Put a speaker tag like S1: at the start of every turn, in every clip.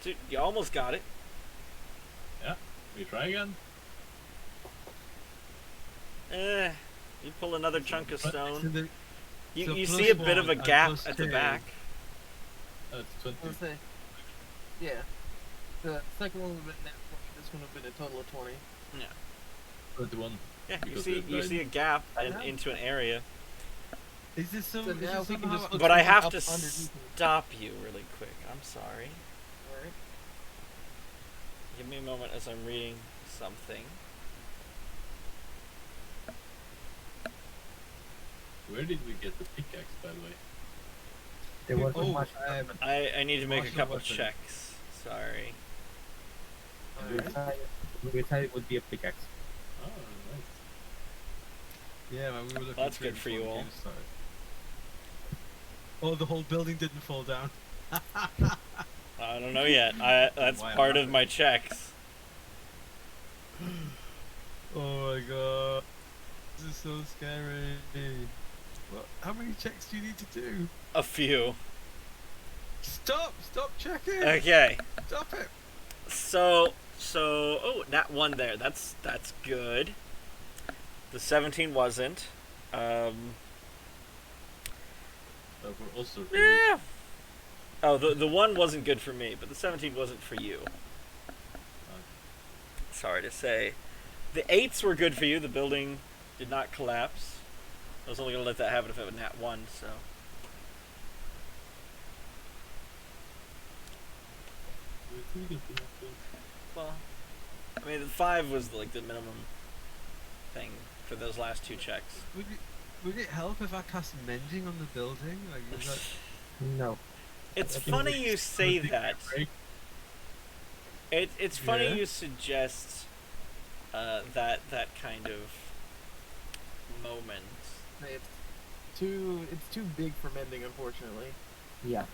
S1: Dude, you almost got it.
S2: Yeah, we try again.
S1: You pull another chunk of
S3: So
S1: stone.
S3: so
S1: You
S3: plus
S1: see a bit of a
S3: one and
S1: gap
S3: plus
S1: at the
S3: two.
S1: back.
S2: It's 20.
S4: Let's say, yeah. The second one would have been net 20. This one would have been a total of 20.
S1: Yeah.
S2: 21.
S1: Yeah,
S2: Because
S1: you
S2: it
S1: see a
S2: died.
S1: gap
S4: I know.
S1: into an area.
S3: Is this some?
S4: So
S3: is
S4: now
S3: this
S4: we can
S3: somehow
S4: just look
S1: But I have
S4: up
S1: to
S4: underneath it.
S1: stop you really quick. I'm sorry.
S4: Alright.
S1: Give me a moment as I'm reading something.
S2: Where did we get the pickaxe, by the way?
S5: There wasn't
S3: Oh,
S5: much.
S1: I need to make a
S3: Martial
S1: couple
S3: weapon.
S1: checks. Sorry.
S5: We
S4: Alright.
S5: decided it would be a pickaxe.
S2: Oh, nice.
S3: Yeah, man, we were looking.
S1: Well, that's
S3: through
S1: good for
S3: before
S1: you
S3: the
S1: all.
S3: game started. Oh, the whole building didn't fall down.
S1: I don't know yet. That's
S3: Why
S1: part
S3: not?
S1: of my checks.
S3: Oh my god, this is so scary. What? How many checks do you need to do?
S1: A few.
S3: Stop checking.
S1: Okay.
S3: Stop it.
S1: So oh, that one there. That's good. The 17 wasn't.
S2: That were also for
S1: Yeah. Oh, the one wasn't good for me, but the 17 wasn't for you. Sorry to say. The 8s were good for you. The building did not collapse. I was only going to let that happen if it was nat 1, so. Well, I mean, the 5 was like the minimum thing for those last 2 checks.
S3: Would it help if I cast mending on the building? Like, is that...
S5: No.
S1: It's
S5: I think
S1: funny you say that. It's funny
S3: Yeah.
S1: you suggest that kind of moment.
S4: It's too big for mending, unfortunately.
S5: Yeah.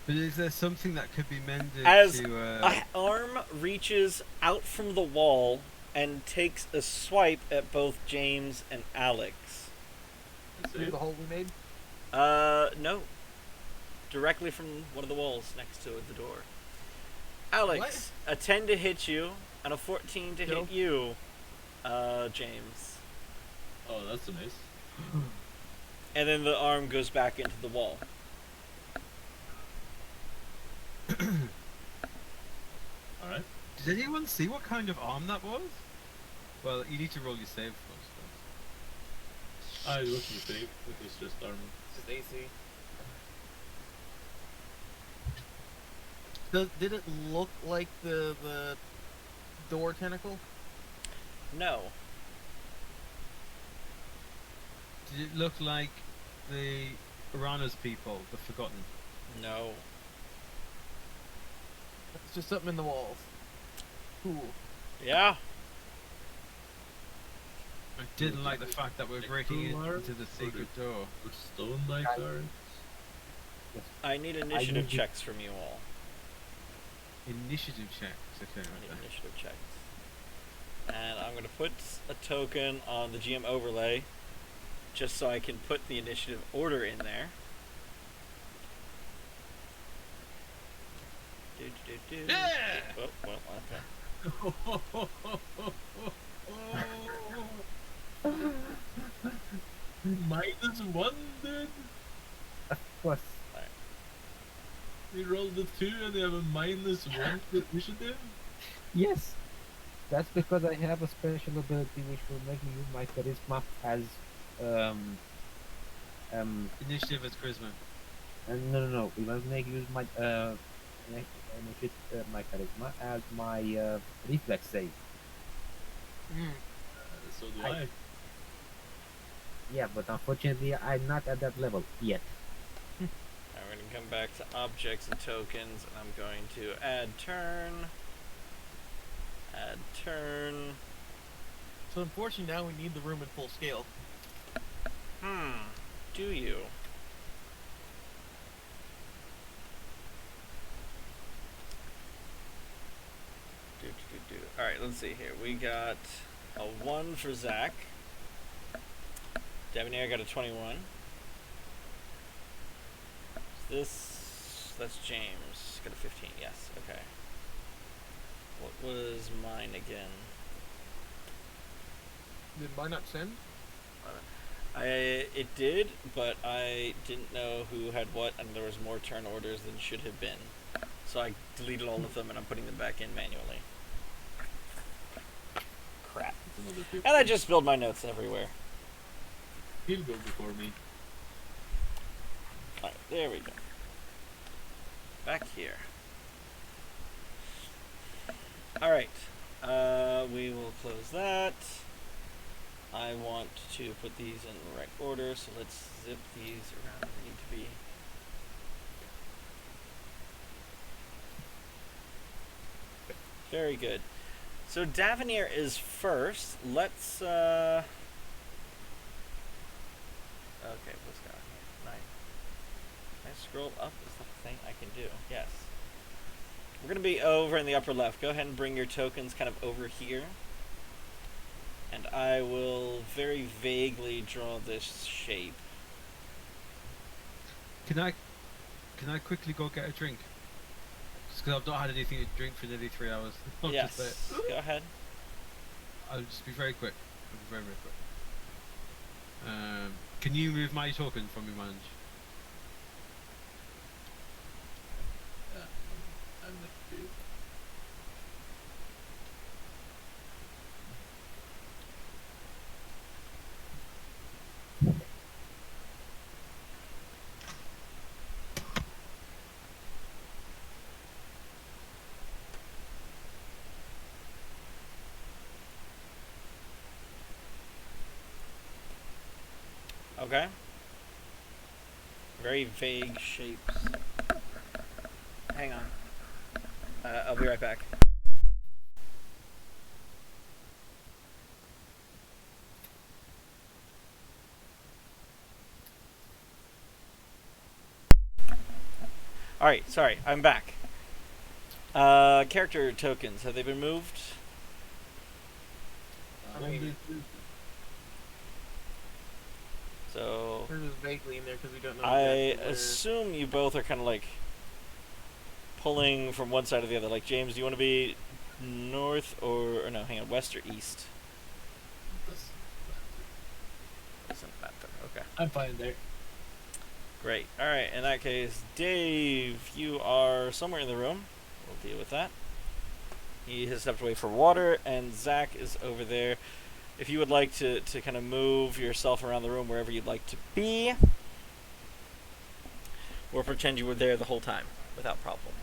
S3: But is there something that could be mended
S1: As
S3: to?
S1: an arm reaches out from the wall and takes a swipe at both James and Alex.
S4: Through the hole we made.
S1: No. Directly from one of the walls next to the door. Alex, a 10 to hit you and a 14 to
S4: Nope.
S1: hit you, James.
S2: Oh, that's a miss.
S1: And then the arm goes back into the wall.
S2: Alright.
S3: Did anyone see what kind of arm that was? Well, you need to roll your save first.
S2: I wasn't safe. It was just armor.
S4: It's just AC. Did it look like the door tentacle?
S1: No.
S3: Did it look like the Piranha's people, the Forgotten?
S1: No.
S4: It's just something in the walls. Cool.
S1: Yeah.
S3: I didn't like the fact that we're breaking
S2: Technical
S3: into the secret door.
S2: Or stone like arms.
S1: I need initiative
S5: need to-
S1: checks from you all.
S3: Initiative checks. Okay,
S1: I need
S3: okay.
S1: initiative checks. And I'm going to put a token on the GM overlay just so I can put the initiative order in there.
S3: Yeah!
S1: Oh, well, okay.
S2: -1, dude.
S5: Of course.
S2: You rolled a 2 and you have a -1 to initiative?
S5: Yes. That's because I have a special ability which will make me use my charisma as
S3: Initiative is charisma.
S5: no. It will make use my my charisma as my reflex save.
S2: So do
S5: I-
S2: I.
S5: Yeah, but unfortunately I'm not at that level yet.
S1: I'm going to come back to objects and tokens, and I'm going to add turn. Add turn.
S4: So unfortunately now we need the room in full scale.
S1: Do you? Alright, let's see here. We got a 1 for Zach. Debonair got a 21. This that's James. Got a 15. Yes. Okay. What was mine again?
S4: Did mine not send?
S1: It did, but I didn't know who had what, and there was more turn orders than should have been. So I deleted all of them, and I'm putting them back in manually. Crap. And I just spilled my notes everywhere.
S2: He'll go before me.
S1: Alright, there we go. Back here. Alright. We will close that. I want to put these in the right order, so let's zip these around where they need to be. Very good. So Davenir is first. Let's okay, what's going on here? Can I scroll up? Is that the thing I can do? Yes. We're gonna be over in the upper left. Go ahead and bring your tokens kind of over here. And I will very vaguely draw this shape.
S3: Can I quickly go get a drink? Just because I've not had anything to drink for nearly 3 hours. I'll
S1: Yes,
S3: just say it.
S1: go ahead.
S3: I'll just be very quick. I'll be very, very quick. Can you move my token from your manage?
S2: I'm the dude.
S1: Okay. Very vague shapes. Hang on. I'll be right back. Alright, sorry, I'm back. Character tokens, have they been moved?
S4: I mean,
S1: So
S4: they're just vaguely in there because we don't know.
S1: I
S4: exactly where.
S1: assume you both are kind of like pulling from one side or the other. Like, James, do you want to be north or no, hang on, west or east? Doesn't matter. Okay.
S2: I'm fine there.
S1: Great. Alright, in that case, Dave, you are somewhere in the room. We'll deal with that. He has stepped away for water, and Zach is over there. If you would like to kind of move yourself around the room wherever you'd like to be, or pretend you were there the whole time without problem.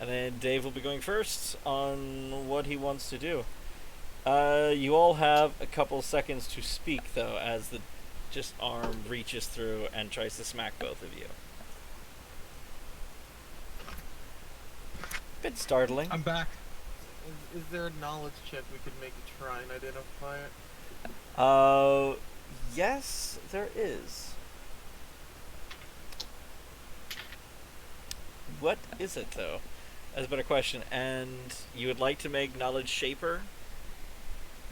S1: And then Dave will be going first on what he wants to do. You all have a couple seconds to speak, though, as the just arm reaches through and tries to smack both of you. Bit startling.
S3: I'm back.
S4: Is there a knowledge check we could make to try and identify it?
S1: Yes, there is. What is it, though? That's a better question. And you would like to make knowledge shaper?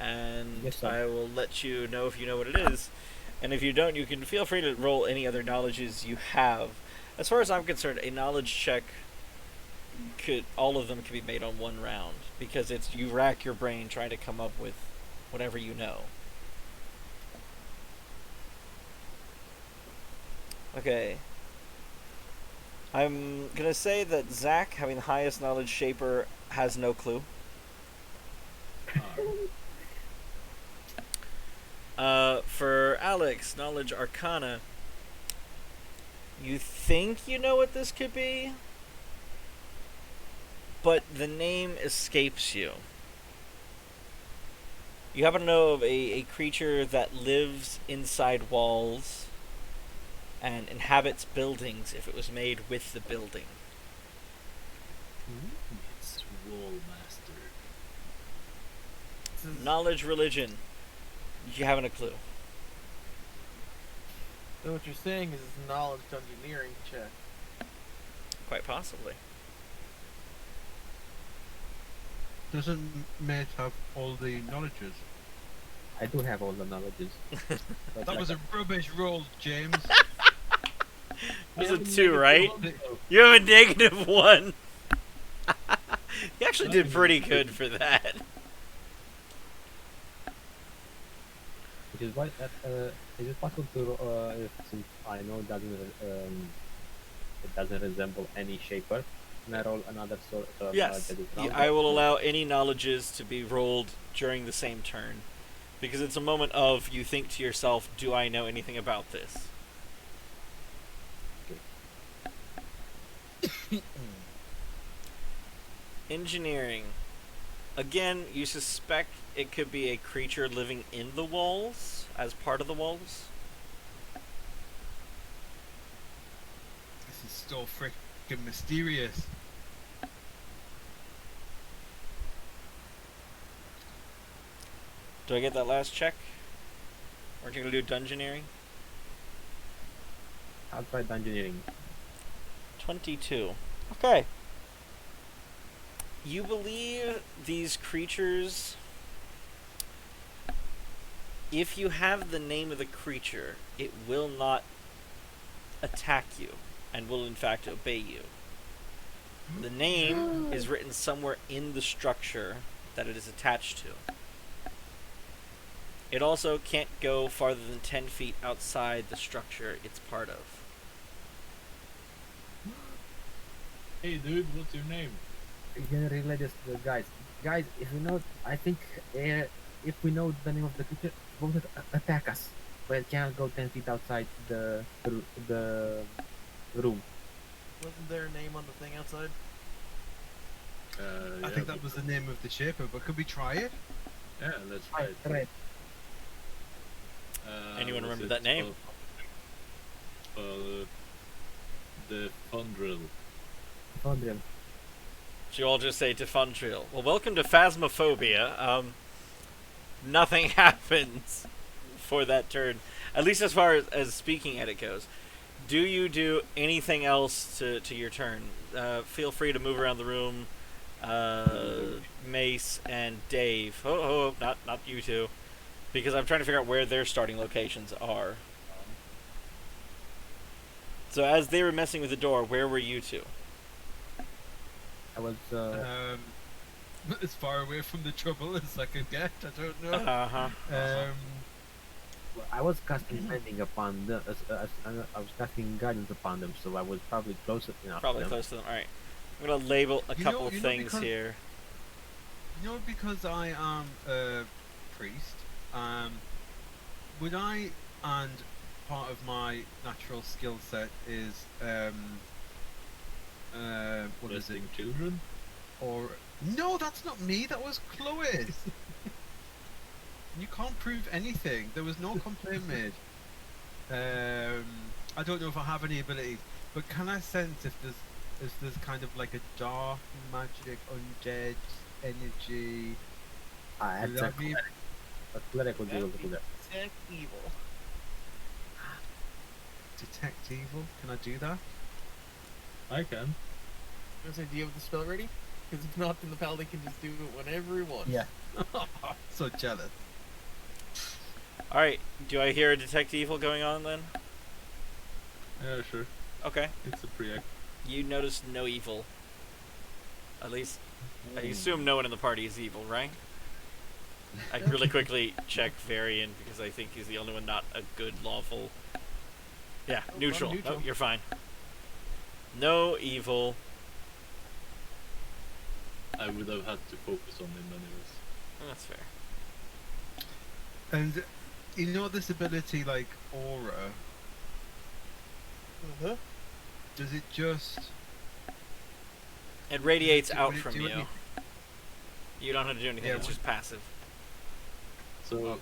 S1: And
S5: Yes, sir.
S1: I will let you know if you know what it is. And if you don't, you can feel free to roll any other knowledges you have. As far as I'm concerned, a knowledge check all of them can be made on one round, because it's you rack your brain trying to come up with whatever you know. Okay. I'm gonna say that Zach, having the highest knowledge shaper, has no clue. For Alex, knowledge arcana, you think you know what this could be, but the name escapes you. You happen to know of a creature that lives inside walls and inhabits buildings if it was made with the building.
S2: It's Wallmaster.
S4: This is-
S1: Knowledge religion, you haven't a clue.
S4: So what you're saying is it's a knowledge engineering check.
S1: Quite possibly.
S3: Doesn't Mate have all the knowledges?
S5: I do have all the knowledges. But
S3: That was a rubbish roll, James.
S1: It was
S2: I
S1: a
S2: have
S1: 2,
S2: negative
S1: right?
S2: one, though.
S1: You have a -1. You actually
S2: I
S1: did
S2: have a
S1: pretty
S2: negative
S1: good for that.
S5: Which is why is it possible to if, since I know it doesn't resemble any shaper, can I roll another sort of
S1: Yes,
S5: that is round?
S1: I will allow any knowledges to be rolled during the same turn. Because it's a moment of you think to yourself, do I know anything about this? Engineering. Again, you suspect it could be a creature living in the walls, as part of the walls.
S3: This is so freaking mysterious.
S1: Do I get that last check? Aren't you going to do dungeoneering?
S5: I'll try dungeoneering.
S1: 22. Okay. You believe these creatures... If you have the name of the creature, it will not attack you, and will in fact obey you. The name is written somewhere in the structure that it is attached to. It also can't go farther than 10 feet outside the structure it's part of.
S2: Hey, dude, what's your name?
S5: You can relay this to the guys. Guys, if we know, I think if we know the name of the creature, it won't attack us. But it cannot go 10 feet outside the room.
S4: Wasn't there a name on the thing outside?
S3: I think that was the name of the shaper, but could we try it?
S2: Yeah, let's try it.
S5: Right.
S1: Anyone
S2: Was
S1: remember
S2: it
S1: that name?
S2: The Fundrill.
S5: Fondriel.
S1: So you all just say Tefundriel. Well, welcome to Phasmophobia. Nothing happens for that turn, at least as far as speaking at it goes. Do you do anything else to your turn? Feel free to move around the room. Mace and Dave. Oh, not you two, because I'm trying to figure out where their starting locations are. So as they were messing with the door, where were you two?
S5: I was
S3: As far away from the trouble as I could get. I don't know.
S5: I was casting mending upon them. I was casting guidance upon them, so I was probably close enough.
S1: Probably
S5: to them.
S1: close to them. All right. I'm gonna label a
S3: You know-
S1: couple of
S3: you know,
S1: things
S3: because-
S1: here.
S3: You know, because I am a priest, would I, and part of my natural skill set is, what is it?
S2: Blessing children?
S3: Or, no, that's not me, that was Chloe's! You can't prove anything, there was no complaint made. I don't know if I have any abilities, but can I sense if there's kind of like a dark magic, undead energy?
S5: That's
S3: Would
S5: a
S3: that be-
S5: cleric. A cleric would be able to do that.
S4: Detect evil.
S3: Detect evil? Can I do that?
S2: I can.
S4: I was like, do you have the spell ready? Because if not, then the paladin can just do it whenever he wants.
S5: Yeah.
S3: So jealous.
S1: All right. Do I hear a detect evil going on then?
S2: Yeah, sure.
S1: Okay.
S2: It's a preact.
S1: You notice no evil. At least, I assume no one in the party is evil, right? I really quickly check Varian because I think he's the only one not a good lawful. Yeah,
S4: Oh, I'm
S1: neutral.
S4: neutral.
S1: Oh, you're fine. No evil.
S2: I would have had to focus on him anyways.
S1: Oh, that's fair.
S3: And you know this ability like aura,
S4: Uh-huh.
S3: does it just
S1: It radiates
S3: Would it
S1: out
S3: do
S1: from you.
S3: anything?
S1: You don't have to do anything.
S3: Yeah,
S1: It's
S3: would-
S1: just passive.
S2: So,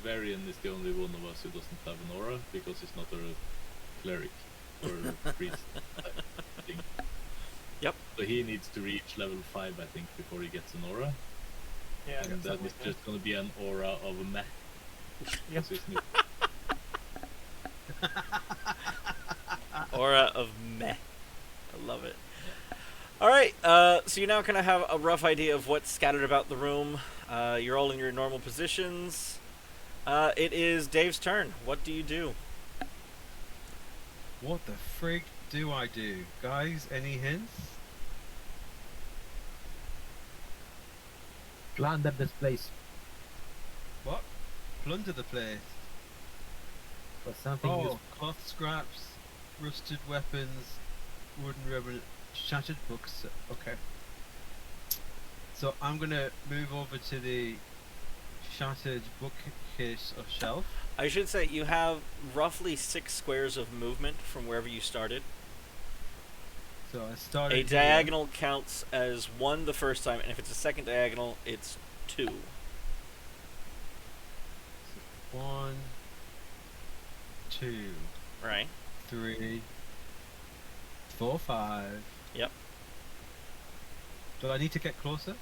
S2: Varian is the only one of us who doesn't have an aura because he's not a cleric or a priest type thing.
S1: Yep.
S2: So he needs to reach level 5, I think, before he gets an aura.
S4: Yeah,
S2: And that
S4: something
S2: is
S4: like
S2: just gonna be an aura of a meh.
S4: Yep.
S2: Because he's new.
S1: Aura of meh. I love it. All right, so you now kind of have a rough idea of what's scattered about the room. You're all in your normal positions. It is Dave's turn. What do you do?
S3: What the frig do I do? Guys, any hints?
S5: Plunder this place
S3: What? Plunder the place.
S5: for something
S3: Oh, cloth scraps, rusted weapons, wooden ribbon, shattered books. Okay. So I'm gonna move over to the shattered bookcase or shelf.
S1: I should say you have roughly 6 squares of movement from wherever you started.
S3: So I started.
S1: A
S3: here.
S1: diagonal counts as 1 the first time, and if it's a second diagonal, it's 2.
S3: 1, 2,
S1: Right?
S3: 3, 4, 5.
S1: Yep.
S3: Do I need to get closer?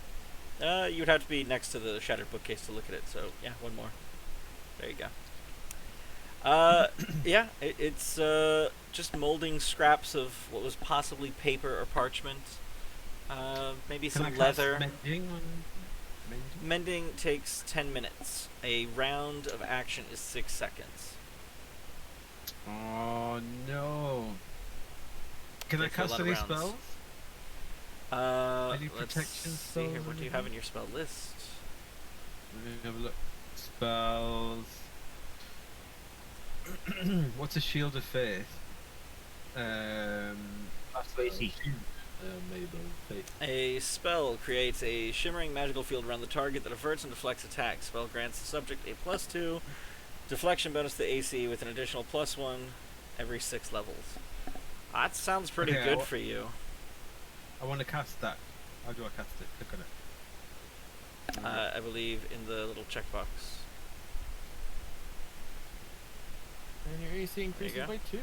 S1: You would have to be next to the shattered bookcase to look at it, so yeah, 1 more. There you go. Yeah, it's just molding scraps of what was possibly paper or parchment. Maybe
S3: Can I
S1: some
S3: cast
S1: leather.
S3: mending on mending?
S1: Mending takes 10 minutes. A round of action is 6 seconds.
S3: Oh no. Can I
S1: Takes a lot
S3: cast
S1: of
S3: any
S1: rounds.
S3: spells? Any
S1: Let's
S3: protection
S1: see here.
S3: spells
S1: What
S3: or
S1: do you have in
S3: anything?
S1: your spell list?
S3: Let me have a look. Spells. What's a shield of faith?
S5: persuasive.
S2: Made of faith.
S1: A spell creates a shimmering magical field around the target that averts and deflects attacks. Spell grants the subject a +2 deflection bonus to AC with an additional +1 every 6 levels. That sounds pretty
S3: Okay,
S1: good for you.
S3: I want to cast that. How do I cast it? Click on it.
S1: I believe in the little checkbox.
S4: And your AC increases
S1: go.
S4: by 2.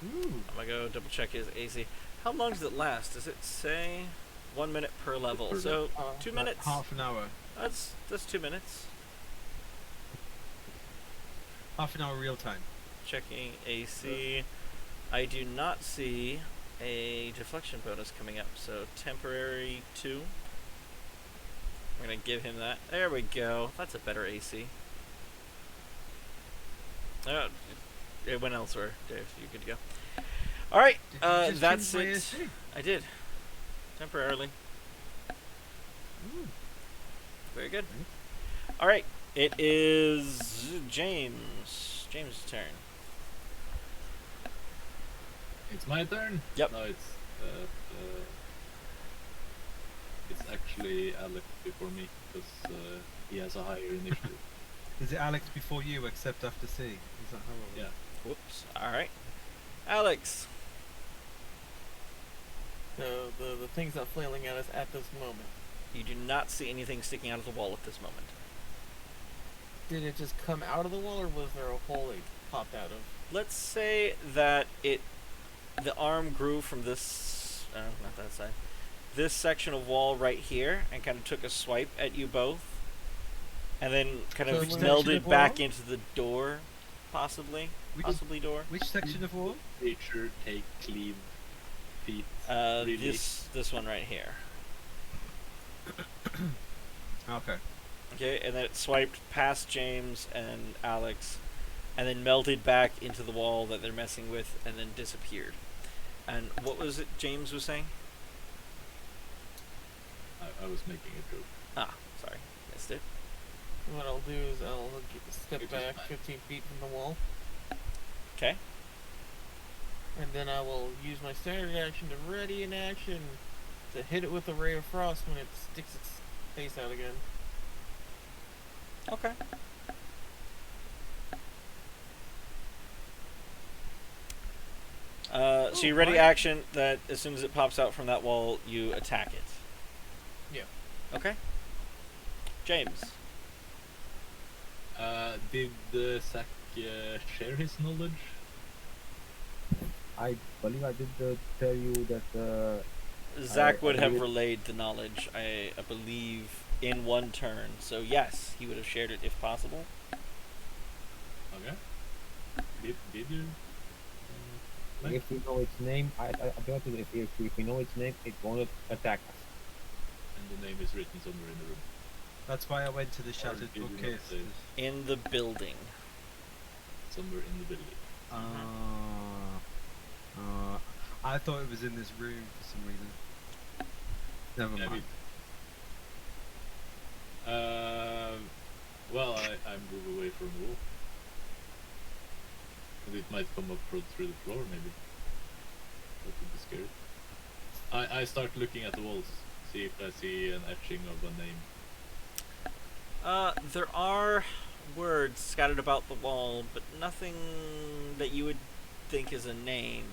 S3: Ooh.
S1: I'm gonna go double check his AC. How long does it last? Does it say 1 minute per level?
S2: Per
S1: So
S4: level.
S1: 2
S3: Like
S1: minutes.
S3: half an hour.
S1: That's 2 minutes.
S3: Half an hour real time.
S1: Checking AC. I do not see a deflection bonus coming up, so temporary 2. We're gonna give him that. There we go. That's a better AC. It went elsewhere, Dave. You good to go? All right.
S3: Did you just
S1: That's
S3: change my
S1: it.
S3: AC?
S1: I did. Temporarily.
S3: Ooh.
S1: Very good. All right. It is James. James' turn.
S2: It's my turn.
S1: Yep.
S2: No, it's actually Alex before me because he has a higher initiative.
S3: Is it Alex before you, except after C? Is that how it
S2: Yeah.
S3: works?
S1: Whoops. All right. Alex.
S4: So the thing's not flailing at us at this moment.
S1: You do not see anything sticking out of the wall at this moment.
S4: Did it just come out of the wall, or was there a hole it popped out of?
S1: Let's say that the arm grew from this, not that side, this section of wall right here, and kind of took a swipe at you both, and then kind
S4: So
S1: of
S4: which
S3: section
S1: melded
S3: of
S1: back
S3: wall?
S1: into the door, possibly door.
S3: Which section of wall?
S2: Nature take clean feet. Really?
S1: This one right here.
S3: Okay.
S1: Okay, and then it swiped past James and Alex, and then melted back into the wall that they're messing with, and then disappeared. And what was it James was saying?
S2: I was making a joke.
S1: Ah, sorry, missed it.
S4: What I'll do is I'll step
S2: Which is
S4: back
S2: fine.
S4: 15 feet from the wall,
S1: Okay.
S4: and then I will use my standard action to ready an action to hit it with a ray of frost when it sticks its face out again.
S1: Okay. So you ready
S3: right.
S1: action that as soon as it pops out from that wall, you attack it.
S4: Yeah.
S1: Okay. James.
S2: Did Zach share his knowledge?
S5: I believe I did tell you that
S1: Zach
S5: I
S1: would have
S5: believe-
S1: relayed the knowledge, I believe, in one turn. So yes, he would have shared it if possible.
S2: Okay. Did you? Like?
S5: if we know its name, I don't know if we know its name, it won't attack us.
S2: And the name is written somewhere in the room.
S3: That's why I went to the shattered
S2: did you not
S3: bookcase.
S2: say?
S1: In the building.
S2: Somewhere in the building.
S3: I thought it was in this room for some reason. Never
S2: Yeah,
S3: mind.
S2: Well, I move away from the wall. And it might come up through the floor, maybe. That would be scary. I start looking at the walls, see if I see an etching of a name.
S1: There are words scattered about the wall, but nothing that you would think is a name.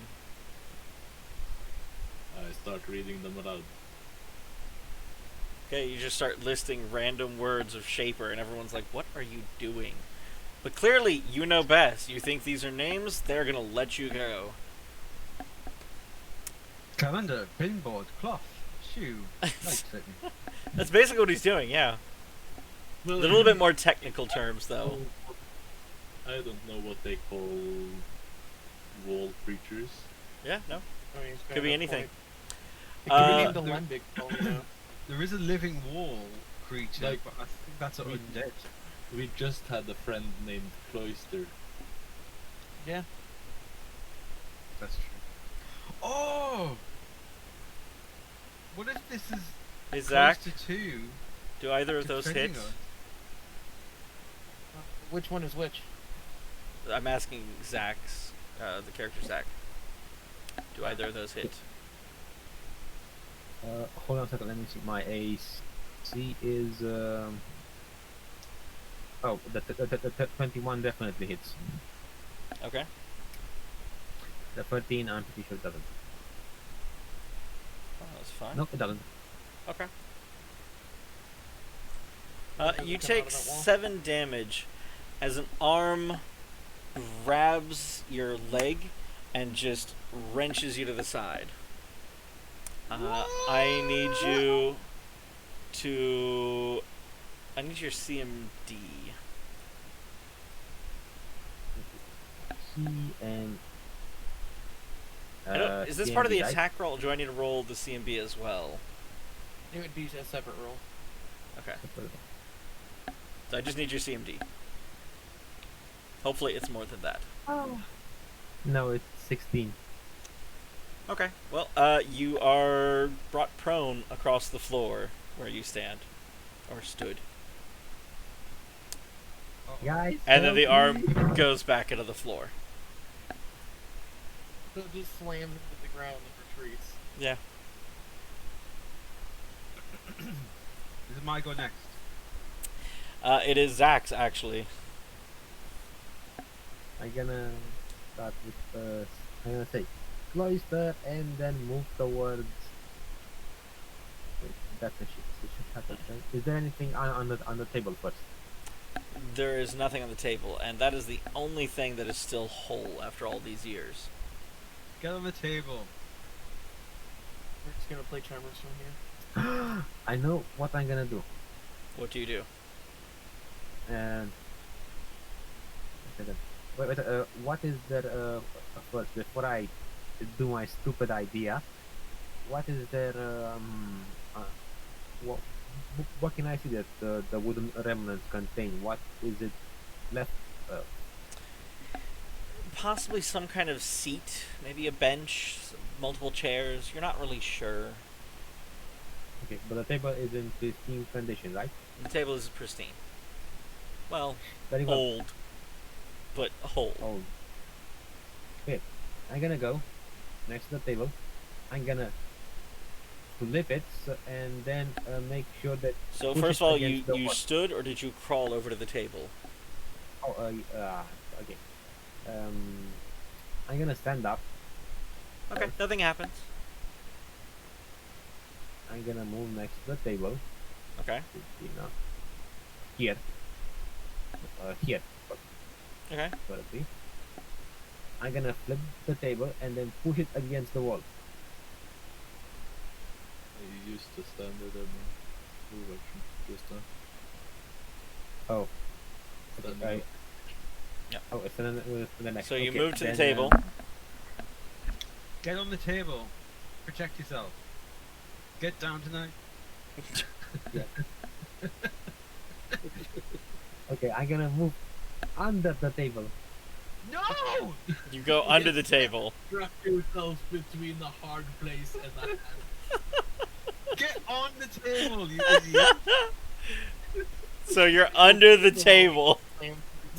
S2: I start reading them aloud.
S1: Okay, you just start listing random words of Shaper, and everyone's like, what are you doing? But clearly, you know best. You think these are names, they're gonna let you go.
S3: Calendar, pinboard, cloth, shoe, light fitting.
S1: That's basically what he's doing, yeah. A
S2: Well,
S1: little bit more technical terms, though.
S2: I don't know what they call wall creatures.
S1: Yeah, no.
S4: I mean, it's
S1: Could be
S4: kinda
S1: anything.
S4: point. It could be named the
S3: there-
S4: Lembic, well, you know.
S3: There is a living wall creature,
S2: Like-
S3: but I think that's
S2: We-
S3: undead.
S2: We just had a friend named Cloister.
S4: Yeah.
S3: That's true. Oh! What if this is
S1: Hey, Zach,
S3: close to 2?
S1: do either of those
S3: defending
S1: hit?
S3: us?
S4: Which one is which?
S1: I'm asking Zach's, the character Zach. Do either of those hit?
S5: Hold on a second, let me see. My AC is oh, the 21 definitely hits.
S1: Okay.
S5: The 13 I'm pretty sure doesn't.
S1: Oh, that's fine.
S5: Nope, it doesn't.
S1: Okay.
S4: Doesn't
S1: You
S4: come out
S1: take
S4: of that wall?
S1: 7 damage as an arm grabs your leg and just wrenches you to the side. I need you to... I need your CMD.
S5: C and
S1: Is this part of the
S5: CMB, right?
S1: attack roll, or do I need to roll the CMB as well?
S4: It would be a separate roll.
S1: Okay. So I just need your CMD. Hopefully it's more than that.
S5: Oh. No, it's 16.
S1: Okay. Well, you are brought prone across the floor where you stand. Or stood.
S5: Guys,
S1: And then the
S5: help me.
S1: arm goes back into the floor.
S4: So it just slams into the ground and retreats.
S1: Yeah.
S3: Is it my go next?
S1: It is Zach's, actually.
S5: I'm gonna start with I'm gonna say cloister and then move towards. Wait, that's a shit. It should happen. Right? Is there anything on the table first?
S1: There is nothing on the table, and that is the only thing that is still whole after all these years.
S3: Get on the table.
S4: We're just gonna play Tremors from here.
S5: I know what I'm gonna do.
S1: What do you do?
S5: And wait, what is there first before I do my stupid idea? What is there? What can I see that the wooden remnants contain? What is it left?
S1: Possibly some kind of seat, maybe a bench, multiple chairs. You're not really sure.
S5: Okay, but the table is in pristine condition, right?
S1: The table is pristine. Well,
S5: Very well.
S1: old, but whole.
S5: Oh. Okay, I'm gonna go next to the table. I'm gonna flip it and then make sure that.
S1: So
S5: push
S1: first
S5: it
S1: of all,
S5: against the
S1: you
S5: wall.
S1: stood, or did you crawl over to the table?
S5: Oh, okay. I'm gonna stand up.
S1: Okay, nothing happens.
S5: I'm gonna move next to the table.
S1: Okay.
S5: Here. Here.
S1: Okay.
S5: Probably. I'm gonna flip the table and then push it against the wall.
S2: I used the standard move action just now.
S5: Oh.
S2: Standard
S5: Okay,
S2: move.
S5: oh, it's the next.
S1: So you
S5: okay,
S1: move to the
S5: then,
S1: table.
S3: Get on the table. Protect yourself. Get down tonight.
S5: Okay, I'm gonna move under the table.
S3: No!
S1: You go under the table.
S2: Trap yourself between a hard place and a hand.
S3: Get on the table, you idiot!
S1: So you're under the table.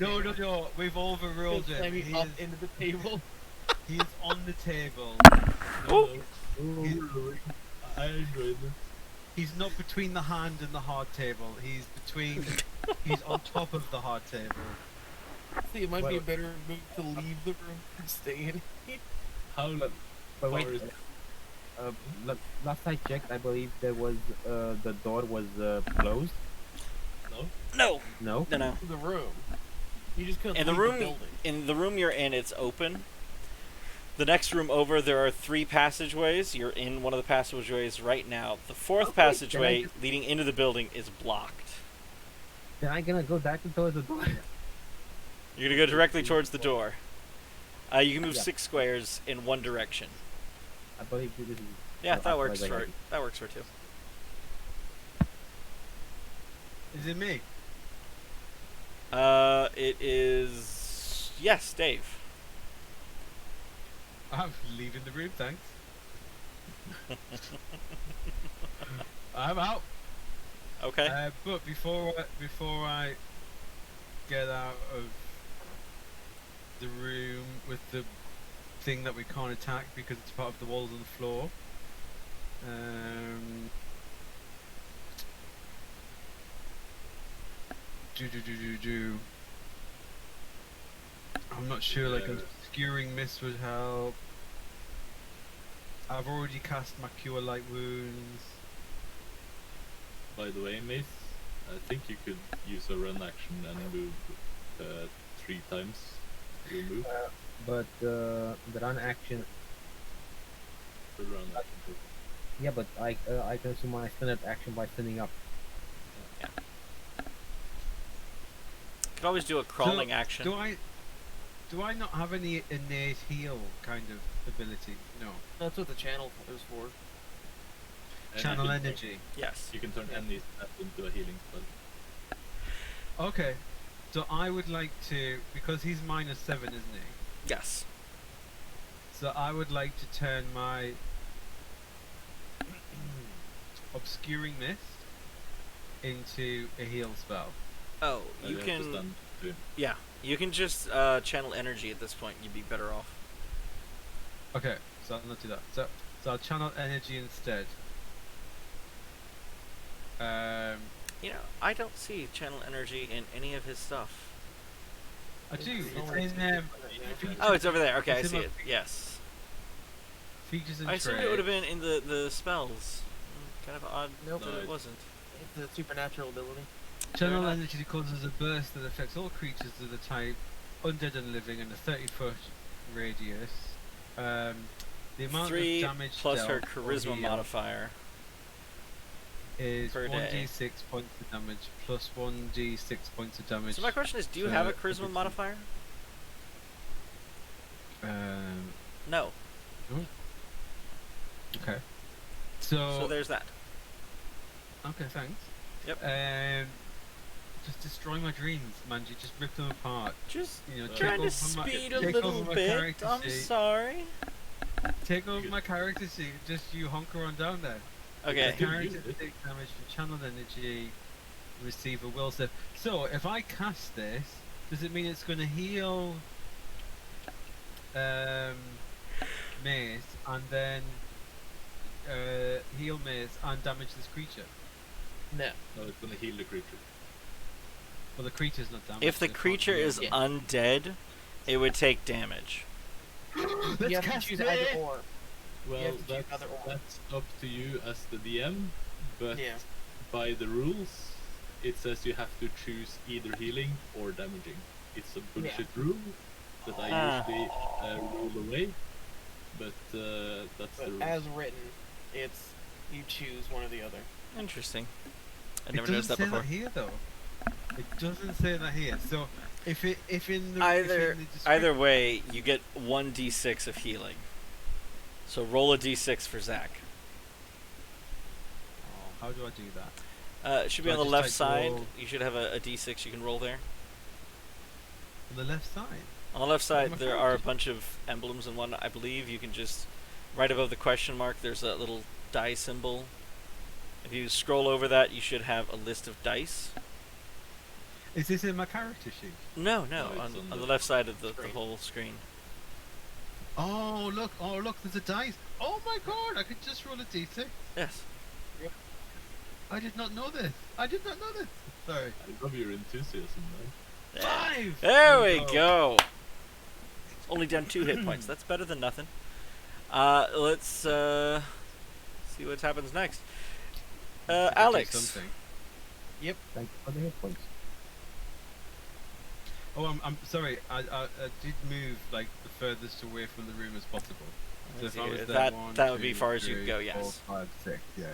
S3: No. We've overruled
S4: Slam
S3: him.
S4: you
S3: He
S4: up
S3: is,
S4: into the table.
S3: he is on the table.
S1: Oh.
S2: I enjoyed it.
S3: He's not between the hand and the hard table. He's between. He's on top of the hard table.
S4: See, it might be a
S5: Well-
S4: better move to leave the room than stay in it.
S2: How
S5: But wait,
S2: far is
S5: last I checked, I believe there was the door was closed.
S2: no?
S1: No,
S5: No.
S1: no.
S4: The room. You just couldn't
S1: In the
S4: leave
S1: room,
S4: building.
S1: in the room you're in, it's open. The next room over, there are 3 passageways. You're in one of the passageways right now. The 4th
S5: Okay,
S1: passageway
S5: then I
S1: leading into the building is blocked.
S5: Then I'm gonna go directly towards the door.
S1: You're gonna go directly towards the door. You can move
S5: Yeah.
S1: 6 squares in one direction.
S5: I believe this is.
S1: Yeah,
S5: Oh,
S1: that
S5: I
S1: works
S5: like
S1: for
S5: it.
S1: that works for 2.
S3: Is it me?
S1: It is yes, Dave.
S3: I'm leaving the room, thanks. I'm out.
S1: Okay.
S3: But before I get out of the room with the thing that we can't attack because it's part of the walls and the floor, I'm not sure. Like
S2: Yeah.
S3: obscuring mist would help. I've already cast my cure light wounds.
S2: By the way, Mace, I think you could use a run action and move 3 times. Your move.
S5: But the run action.
S2: The run action.
S5: Yeah, but I can assume my standard action by standing up.
S1: You could always do a crawling
S3: So,
S1: action.
S3: Do I not have any innate heal kind of ability? No.
S4: That's what the channel is for.
S2: And
S3: Channel
S2: you can-
S3: energy.
S1: Yes.
S2: You can turn any stat into a healing spell.
S3: Okay. So I would like to, because he's -7, isn't he?
S1: Yes.
S3: So I would like to turn my obscuring mist into a heal spell.
S1: Oh, you
S2: You have to
S1: can.
S2: stand to him.
S1: Yeah, you can just channel energy at this point. You'd be better off.
S3: Okay, so I'll not do that. So I'll channel energy instead.
S1: You know, I don't see channel energy in any of his stuff.
S3: I do.
S4: It's
S3: It's
S4: somewhere
S3: in
S4: it's-
S1: Oh, it's over there. Okay, I
S3: It's in
S1: see
S3: my
S1: it. Yes.
S3: features and
S1: I assumed
S3: traits.
S1: it would have been in the spells. Kind of odd
S4: Nope.
S1: that
S2: No,
S1: it wasn't.
S4: It's a supernatural ability.
S3: Channel
S1: enough.
S3: energy causes a burst that affects all creatures of the type undead and living in a 30-foot radius. The amount
S1: 3
S3: of damage
S1: plus her
S3: dealt or
S1: charisma
S3: healed
S1: modifier.
S3: is
S1: per day.
S3: 1d6 points of damage plus 1d6 points of damage.
S1: So my question is, do you
S3: So,
S1: have a
S3: every
S1: charisma
S3: time.
S1: modifier? No.
S3: Okay.
S1: So there's that.
S3: Okay, thanks.
S1: Yep.
S3: Just destroy my dreams, Manji. Just rip them apart.
S1: Just
S3: You know,
S1: trying to
S3: take over my-
S1: speed a
S3: take
S1: little
S3: over my
S1: bit.
S3: character
S1: I'm
S3: sheet.
S1: sorry.
S3: Take over my character sheet. Just you honker on down there.
S1: Okay.
S2: Yeah.
S3: Character takes damage from channeled energy. Receive a will save. So if I cast this, does it mean it's going to heal Mace and then heal Mace and damage this creature?
S4: No.
S2: No, it's gonna heal the creature.
S3: Well, the creature's not damaged.
S1: If the
S3: so it can't
S1: creature
S3: heal.
S1: is
S4: Yeah.
S1: undead, it would take damage.
S3: Let's
S4: You have to
S3: cast
S4: choose
S3: it!
S4: either or.
S2: Well,
S4: have to choose
S2: that's,
S4: either or.
S2: that's up to you as the DM, but
S4: Yeah.
S2: by the rules, it says you have to choose either healing or damaging. It's a bullshit rule that I
S1: Ah.
S2: usually rule away, but that's the
S4: But
S2: rule.
S4: as written, it's you choose one or the other.
S1: Interesting. I
S3: It
S1: never
S3: doesn't
S1: noticed that
S3: say
S1: before.
S3: that here though. It doesn't say that here. So if in the if in
S1: Either
S3: the
S1: either way, you get 1d6 of healing. So roll a d6 for Zach.
S3: Oh, how do I do that?
S1: It should be
S3: So
S1: on
S3: I
S1: the
S3: just
S1: left
S3: like
S1: side.
S3: roll-
S1: You should have a d6 you can roll there.
S3: On the left side.
S1: On the left side,
S3: my
S1: there are a
S3: characters?
S1: bunch of emblems and one. I believe you can just right above the question mark. There's a little die symbol. If you scroll over that, you should have a list of dice.
S3: Is this in my character sheet?
S1: No,
S2: No, it's
S1: on
S2: on
S1: the
S2: the
S1: left side of the
S4: screen.
S1: whole screen.
S3: Oh look, there's a dice. Oh my god, I could just roll a d6.
S1: Yes.
S3: I did not know this. Sorry.
S2: I love your enthusiasm, man.
S1: Yeah.
S3: 5!
S1: There we go. Only down 2 hit points. That's better than nothing. Let's see what happens next. Alex.
S3: Something.
S5: Thank you for the hit points.
S3: Oh, I'm sorry. I did move like the furthest away from the room as possible. So if I was there,
S1: That
S3: 1,
S1: that would be
S3: 2,
S1: far as you
S3: 3,
S1: could go.
S3: 4,
S1: Yes.
S3: 5, 6. Yeah.